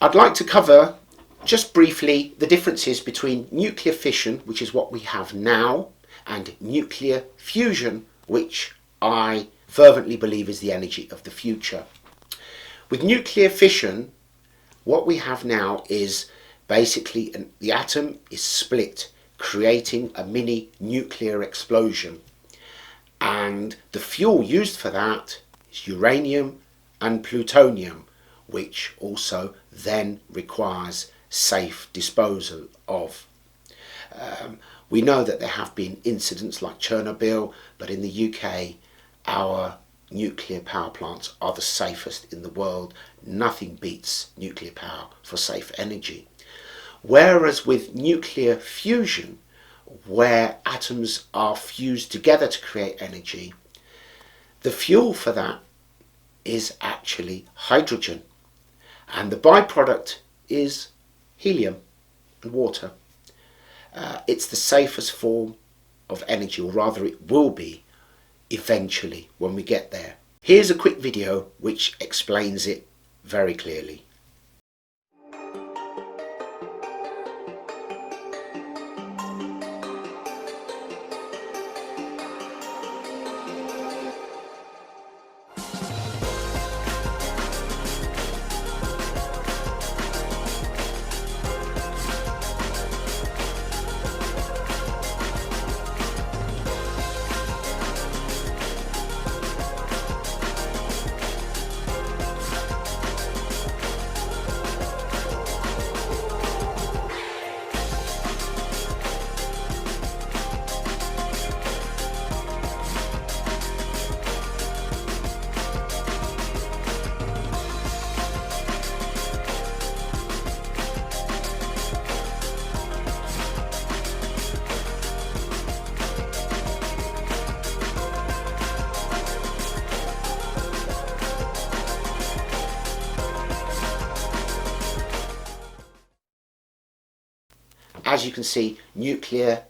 I'd like to cover just briefly the differences between nuclear fission, which is what we have now, and nuclear fusion, which I fervently believe is the energy of the future. With nuclear fission, what we have now is basically the atom is split, creating a mini nuclear explosion. And the fuel used for that is uranium and plutonium, which also then requires safe disposal of. We know that there have been incidents like Chernobyl, but in the UK our nuclear power plants are the safest in the world. Nothing beats nuclear power for safe energy. Whereas with nuclear fusion, where atoms are fused together to create energy, the fuel for that is actually hydrogen, and the byproduct is helium and water. It's the safest form of energy, or rather it will be eventually when we get there. Here's a quick video which explains it very clearly. As you can see, nuclear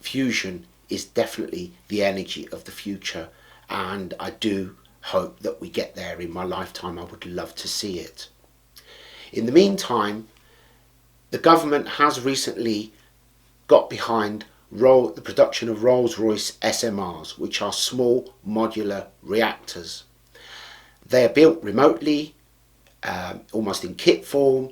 fusion is definitely the energy of the future, and I do hope that we get there in my lifetime. I would love to see it. In the meantime, the government has recently got behind the production of Rolls-Royce SMRs, which are small modular reactors. They are built remotely, almost in kit form.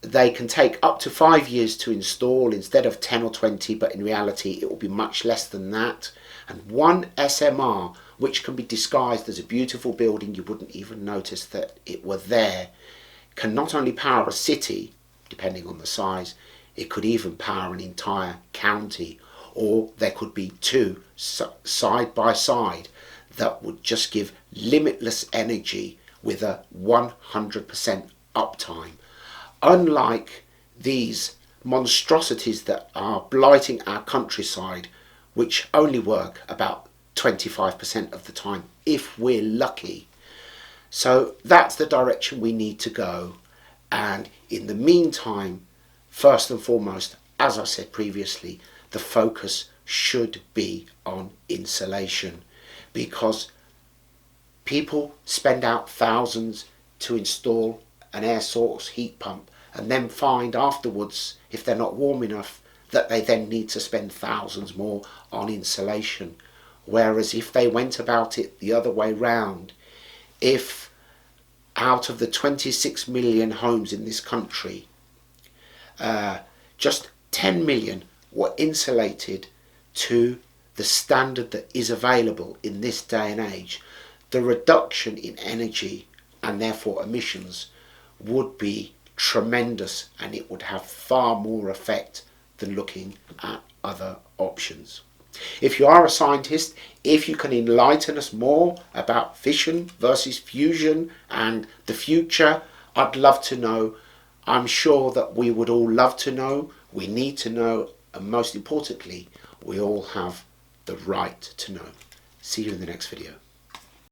They can take up to 5 years to install instead of 10 or 20, but in reality it will be much less than that. And one SMR, which can be disguised as a beautiful building, you wouldn't even notice that it were there, can not only power a city, depending on the size, it could even power an entire county, or there could be two side by side that would just give limitless energy with a 100% uptime. Unlike these monstrosities that are blighting our countryside, which only work about 25% of the time, if we're lucky. So that's the direction we need to go. And in the meantime, first and foremost, as I said previously, the focus should be on insulation, because people spend out thousands to install an air source heat pump, and then find afterwards, if they're not warm enough, that they then need to spend thousands more on insulation. Whereas if they went about it the other way round, if out of the 26 million homes in this country, just 10 million were insulated to the standard that is available in this day and age, the reduction in energy and therefore emissions would be tremendous, and it would have far more effect than looking at other options. If you are a scientist, if you can enlighten us more about fission versus fusion and the future, I'd love to know. I'm sure that we would all love to know, we need to know, and most importantly, we all have the right to know. See you in the next video.